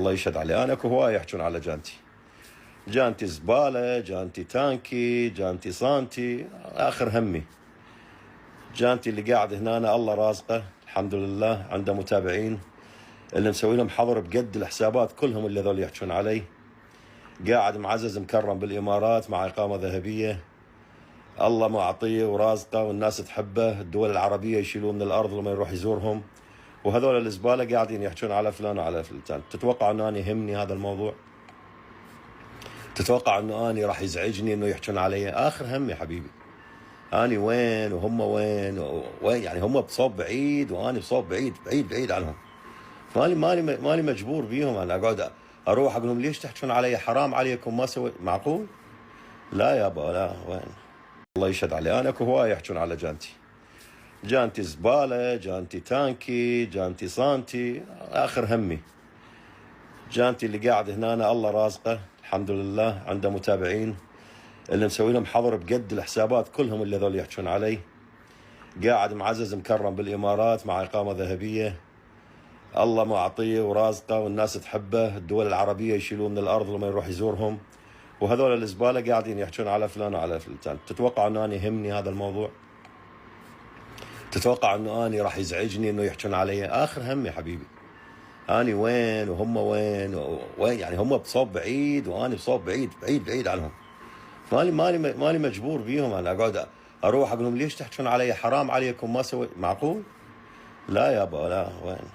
الله يشهد علي. انا اكو هوايه يحجون على جانتي. جانتي زباله، جانتي تانكي، جانتي سانتي، اخر همي. جانتي اللي قاعد هنا أنا الله رازقه الحمد لله، عنده متابعين اللي مسوي لهم حظر بقد الحسابات كلهم اللي ذول يحجون علي. قاعد معزز مكرم بالامارات مع اقامه ذهبيه، الله معطيه ورازقه والناس تحبه، الدول العربيه يشيلوه من الارض لما يروح يزورهم، وهذول الزباله قاعدين يحجون على فلان وعلى فلان. تتوقع انه انا يهمني هذا الموضوع؟ تتوقع انه انا راح يزعجني انه يحجون علي؟ اخر همي حبيبي. اني وين وهم وين يعني هم بصوب بعيد وانا بصوب بعيد بعيد بعيد عنهم. مالي مجبور بيهم انا اقعد اروح اقول لهم ليش تحجون علي؟ حرام عليكم، ما سويت. معقول؟ لا يابا لا، وين. الله يشهد علي. انا اكو هوايه يحجون على جانتي. جانتي زباله، جانتي تانكي، جانتي سانتي، اخر همي. جانتي اللي قاعد هنا أنا الله رازقه الحمد لله، عنده متابعين اللي مسوي لهم حظر بقد الحسابات كلهم اللي ذول يحجون علي. قاعد معزز مكرم بالامارات مع اقامه ذهبيه، الله معطيه ورازقه والناس تحبه، الدول العربيه يشيلوه من الارض لما يروح يزورهم، وهذول الزباله قاعدين يحجون على فلان وعلى فلان. تتوقع انه انا يهمني هذا الموضوع؟ تتوقع انه انا راح يزعجني انه يحجون علي؟ اخر همي حبيبي. اني وين وهم وين يعني هم بصوب بعيد وانا بصوب بعيد بعيد بعيد عنهم. مالي مجبور بيهم انا اقعد اروح اقول لهم ليش تحجون علي؟ حرام عليكم، ما سويت. معقول؟ لا يابا لا، وين.